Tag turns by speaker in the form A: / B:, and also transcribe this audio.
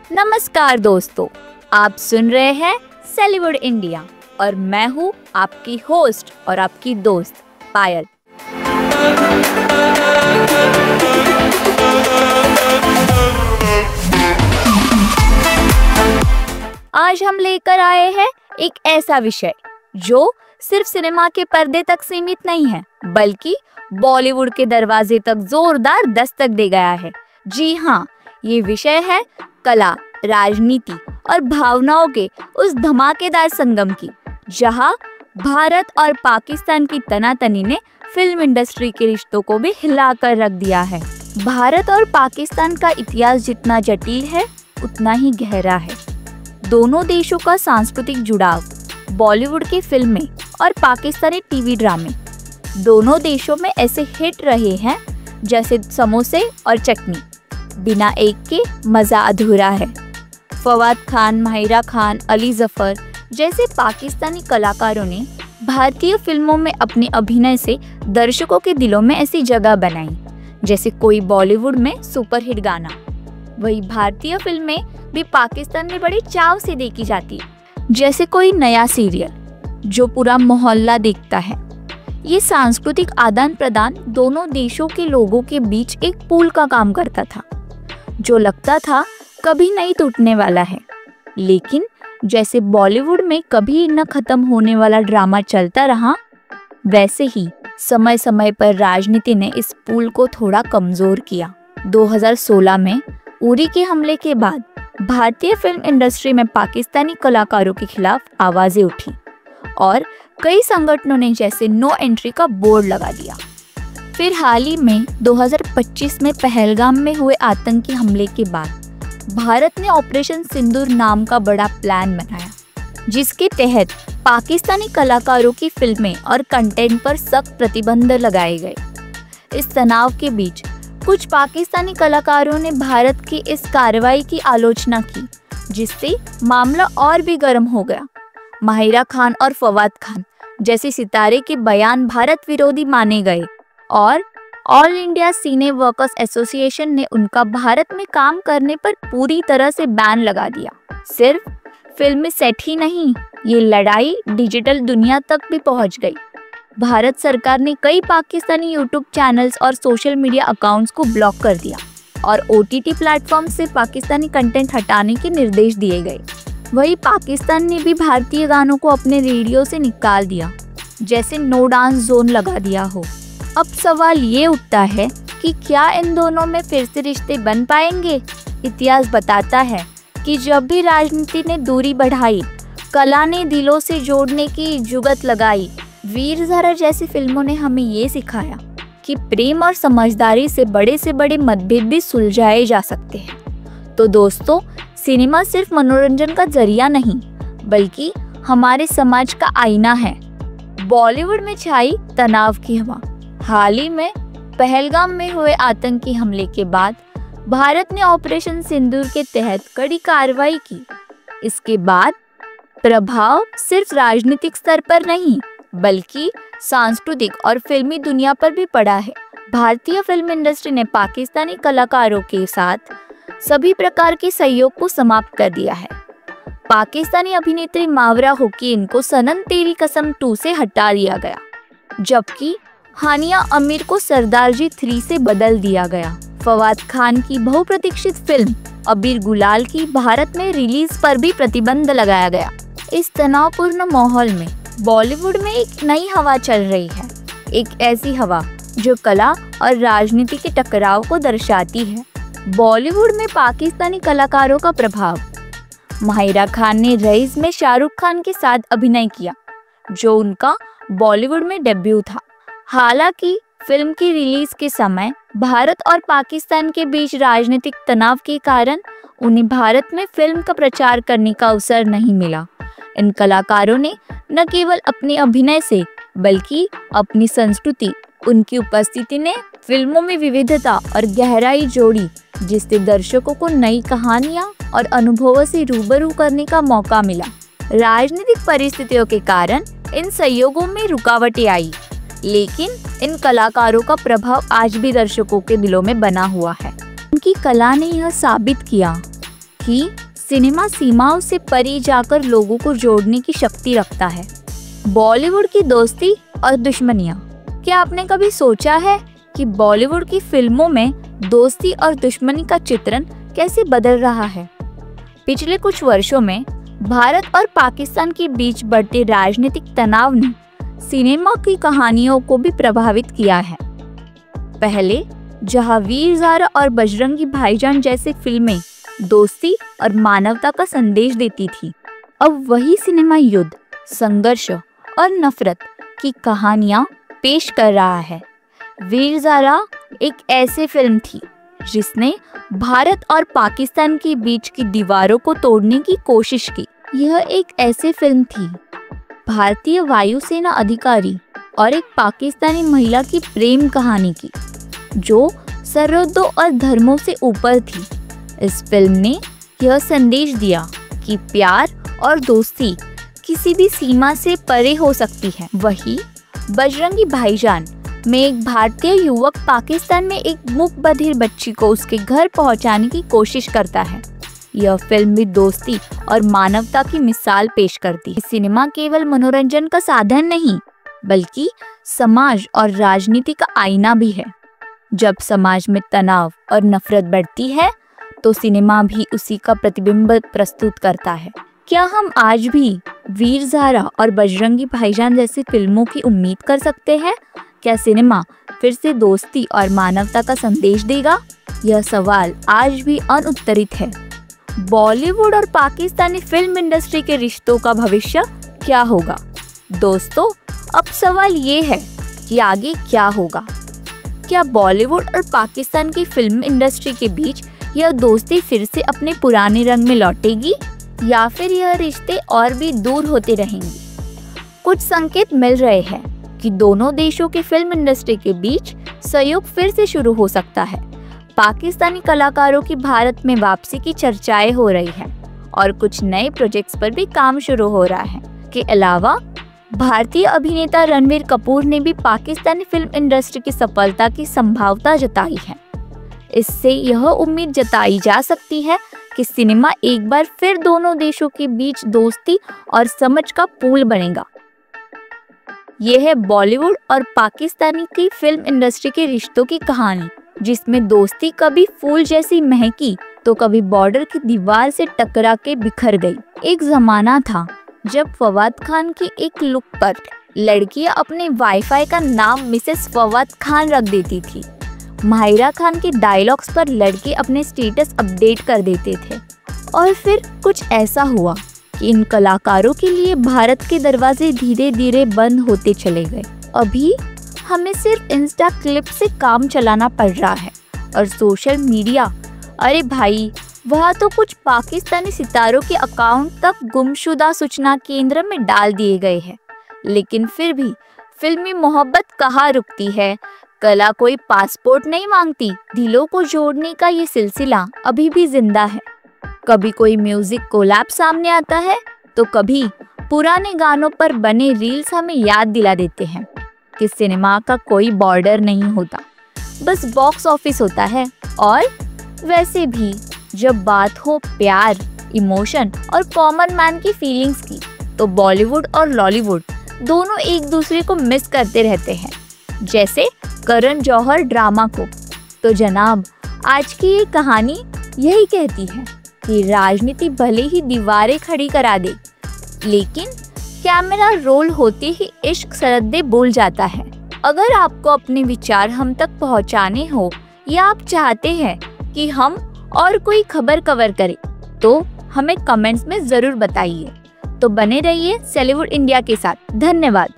A: नमस्कार दोस्तों, आप सुन रहे हैं सेलिवुड इंडिया और मैं हूँ आपकी होस्ट और आपकी दोस्त पायल। आज हम लेकर आए हैं एक ऐसा विषय जो सिर्फ सिनेमा के पर्दे तक सीमित नहीं है, बल्कि बॉलीवुड के दरवाजे तक जोरदार दस्तक दे गया है। जी हाँ, ये विषय है कला, राजनीति और भावनाओं के उस धमाकेदार संगम की, जहां भारत और पाकिस्तान की तनातनी ने फिल्म इंडस्ट्री के रिश्तों को भी हिलाकर रख दिया है। भारत और पाकिस्तान का इतिहास जितना जटिल है, उतना ही गहरा है। दोनों देशों का सांस्कृतिक जुड़ाव, बॉलीवुड की फिल्में और पाकिस्तानी टीवी ड्रामे, दोनों देशों में ऐसे हिट रहे हैं जैसे समोसे और चटनी, बिना एक के मजा अधूरा है। फवाद खान, माहिरा खान, अली जफर जैसे पाकिस्तानी कलाकारों ने भारतीय फिल्मों में अपने अभिनय से दर्शकों के दिलों में ऐसी जगह बनाई जैसे कोई बॉलीवुड में सुपरहिट गाना। वही भारतीय फिल्में भी पाकिस्तान में बड़े चाव से देखी जाती है, जैसे कोई नया सीरियल जो पूरा मोहल्ला देखता है। ये सांस्कृतिक आदान प्रदान दोनों देशों के लोगों के बीच एक पुल का काम करता था, जो लगता था कभी नहीं टूटने वाला है। लेकिन जैसे बॉलीवुड में कभी न खत्म होने वाला ड्रामा चलता रहा, वैसे ही समय समय पर राजनीति ने इस पुल को थोड़ा कमजोर किया। 2016 में उरी के हमले के बाद भारतीय फिल्म इंडस्ट्री में पाकिस्तानी कलाकारों के खिलाफ आवाजें उठी और कई संगठनों ने जैसे नो एंट्री का बोर्ड लगा दिया। फिर हाल ही में 2025 में पहलगाम में हुए आतंकी हमले के बाद भारत ने ऑपरेशन सिंदूर नाम का बड़ा प्लान बनाया, जिसके तहत पाकिस्तानी कलाकारों की फिल्में और कंटेंट पर सख्त प्रतिबंध लगाए गए। इस तनाव के बीच कुछ पाकिस्तानी कलाकारों ने भारत की इस कार्रवाई की आलोचना की, जिससे मामला और भी गर्म हो गया। माहिरा खान और फवाद खान जैसे सितारे के बयान भारत विरोधी माने गए और ऑल इंडिया सिने वर्कर्स एसोसिएशन ने उनका भारत में काम करने पर पूरी तरह से बैन लगा दिया। सिर्फ फिल्मी सेट ही नहीं, ये लड़ाई डिजिटल दुनिया तक भी पहुंच गई। भारत सरकार ने कई पाकिस्तानी यूट्यूब चैनल्स और सोशल मीडिया अकाउंट्स को ब्लॉक कर दिया और ओटीटी प्लेटफॉर्म से पाकिस्तानी कंटेंट हटाने के निर्देश दिए गए। वहीं पाकिस्तान ने भी भारतीय गानों को अपने रेडियो से निकाल दिया, जैसे नो डांस जोन लगा दिया हो। अब सवाल ये उठता है कि क्या इन दोनों में फिर से रिश्ते बन पाएंगे? इतिहास बताता है कि जब भी राजनीति ने दूरी बढ़ाई, कला ने दिलों से जोड़ने की जुगत लगाई। वीर ज़ारा जैसी फिल्मों ने हमें ये सिखाया कि प्रेम और समझदारी से बड़े मतभेद भी सुलझाए जा सकते हैं। तो दोस्तों, सिनेमा सिर्फ मनोरंजन का जरिया नहीं, बल्कि हमारे समाज का आईना है। बॉलीवुड में छाई तनाव की हवा। हाल ही में पहलगाम में हुए आतंकी हमले के बाद भारत ने ऑपरेशन सिंदूर के तहत कड़ी कार्रवाई की। इसके बाद प्रभाव सिर्फ राजनीतिक स्तर पर नहीं, बल्कि सांस्कृतिक और फिल्मी दुनिया पर भी पड़ा है। भारतीय फिल्म इंडस्ट्री ने पाकिस्तानी कलाकारों के साथ सभी प्रकार के सहयोग को समाप्त कर दिया है। पाकिस्तानी अभिनेत्री मावरा हुसैन को सनम तेरी कसम 2 से हटा दिया गया, जबकि हानिया आमिर को सरदारजी 3 से बदल दिया गया। फवाद खान की बहुप्रतीक्षित फिल्म अबीर गुलाल की भारत में रिलीज पर भी प्रतिबंध लगाया गया। इस तनावपूर्ण माहौल में बॉलीवुड में एक नई हवा चल रही है, एक ऐसी हवा जो कला और राजनीति के टकराव को दर्शाती है। बॉलीवुड में पाकिस्तानी कलाकारों का प्रभाव। माहिरा खान ने रईस में शाहरुख खान के साथ अभिनय किया, जो उनका बॉलीवुड में डेब्यू था। हालांकि फिल्म की रिलीज के समय भारत और पाकिस्तान के बीच राजनीतिक तनाव के कारण उन्हें भारत में फिल्म का प्रचार करने का अवसर नहीं मिला। इन कलाकारों ने न केवल अपने अभिनय से, बल्कि अपनी संस्कृति, उनकी उपस्थिति ने फिल्मों में विविधता और गहराई जोड़ी, जिससे दर्शकों को नई कहानियां और अनुभवों से रूबरू करने का मौका मिला। राजनीतिक परिस्थितियों के कारण इन सहयोगों में रुकावटें आई, लेकिन इन कलाकारों का प्रभाव आज भी दर्शकों के दिलों में बना हुआ है। उनकी कला ने यह साबित किया कि सिनेमा सीमाओं से परे जाकर लोगों को जोड़ने की शक्ति रखता है। बॉलीवुड की दोस्ती और दुश्मनियाँ। क्या आपने कभी सोचा है कि बॉलीवुड की फिल्मों में दोस्ती और दुश्मनी का चित्रण कैसे बदल रहा है? पिछले कुछ वर्षों में भारत और पाकिस्तान के बीच बढ़ते राजनीतिक तनाव ने सिनेमा की कहानियों को भी प्रभावित किया है। पहले जहां वीर ज़ारा और बजरंगी भाईजान जैसी फिल्में दोस्ती और मानवता का संदेश देती थी, अब वही सिनेमा युद्ध, संघर्ष और नफरत की कहानियां पेश कर रहा है। वीर ज़ारा एक ऐसी फिल्म थी जिसने भारत और पाकिस्तान के बीच की दीवारों को तोड़ने की कोशिश की। यह एक ऐसी फिल्म थी भारतीय वायुसेना अधिकारी और एक पाकिस्तानी महिला की प्रेम कहानी की, जो सरहदों और धर्मों से ऊपर थी। इस फिल्म ने यह संदेश दिया कि प्यार और दोस्ती किसी भी सीमा से परे हो सकती है। वही बजरंगी भाईजान में एक भारतीय युवक पाकिस्तान में एक मूक बधिर बच्ची को उसके घर पहुंचाने की कोशिश करता है। यह फिल्म भी दोस्ती और मानवता की मिसाल पेश करती है। सिनेमा केवल मनोरंजन का साधन नहीं, बल्कि समाज और राजनीति का आईना भी है। जब समाज में तनाव और नफरत बढ़ती है, तो सिनेमा भी उसी का प्रतिबिंब प्रस्तुत करता है। क्या हम आज भी वीर ज़ारा और बजरंगी भाईजान जैसी फिल्मों की उम्मीद कर सकते हैं? क्या सिनेमा फिर से दोस्ती और मानवता का संदेश देगा? यह सवाल आज भी अनुत्तरित है। बॉलीवुड और पाकिस्तानी फिल्म इंडस्ट्री के रिश्तों का भविष्य क्या होगा? दोस्तों, अब सवाल ये है कि आगे क्या होगा? क्या बॉलीवुड और पाकिस्तान की फिल्म इंडस्ट्री के बीच यह दोस्ती फिर से अपने पुराने रंग में लौटेगी, या फिर यह रिश्ते और भी दूर होते रहेंगे? कुछ संकेत मिल रहे हैं कि दोनों देशों की फिल्म इंडस्ट्री के बीच सहयोग फिर से शुरू हो सकता है। पाकिस्तानी कलाकारों की भारत में वापसी की चर्चाएं हो रही हैं और कुछ नए प्रोजेक्ट्स पर भी काम शुरू हो रहा है। के अलावा भारतीय अभिनेता रणबीर कपूर ने भी पाकिस्तानी फिल्म इंडस्ट्री की सफलता की संभावना जताई है। इससे यह उम्मीद जताई जा सकती है कि सिनेमा एक बार फिर दोनों देशों के बीच दोस्ती और समझ का पुल बनेगा। यह है बॉलीवुड और पाकिस्तानी की फिल्म इंडस्ट्री के रिश्तों की कहानी, जिसमें दोस्ती कभी फूल जैसी महकी तो कभी बॉर्डर की दीवार से टकरा के बिखर गई। एक जमाना था जब फवाद खान की एक लुक पर लड़कियां अपने वाईफाई का नाम मिसेस फवाद खान रख देती थी। माहिरा खान के डायलॉग्स पर लड़के अपने स्टेटस अपडेट कर देते थे। और फिर कुछ ऐसा हुआ कि इन कलाकारों के लिए भारत के दरवाजे धीरे धीरे बंद होते चले गए। अभी हमें सिर्फ इंस्टा क्लिप से काम चलाना पड़ रहा है और सोशल मीडिया, अरे भाई, वहाँ तो कुछ पाकिस्तानी सितारों के अकाउंट तक गुमशुदा सूचना केंद्र में डाल दिए गए हैं। लेकिन फिर भी फिल्मी मोहब्बत कहाँ रुकती है? कला कोई पासपोर्ट नहीं मांगती। दिलों को जोड़ने का ये सिलसिला अभी भी जिंदा है। कभी कोई म्यूजिक कोलैब सामने आता है, तो कभी पुराने गानों पर बने रील्स हमें याद दिला देते हैं कि सिनेमा का कोई बॉर्डर नहीं होता, बस बॉक्स ऑफिस होता है। और वैसे भी जब बात हो प्यार, इमोशन और कॉमन मैन की फीलिंग्स की, तो बॉलीवुड और लॉलीवुड दोनों एक दूसरे को मिस करते रहते हैं, जैसे करण जौहर ड्रामा को। तो जनाब, आज की ये कहानी यही कहती है कि राजनीति भले ही दीवारें खड़ी करा दे, लेकिन कैमरा रोल होते ही इश्क सरहदें भूल जाता है। अगर आपको अपने विचार हम तक पहुंचाने हो, या आप चाहते हैं कि हम और कोई खबर कवर करें, तो हमें कमेंट्स में जरूर बताइए। तो बने रहिए सेलीवुड इंडिया के साथ। धन्यवाद।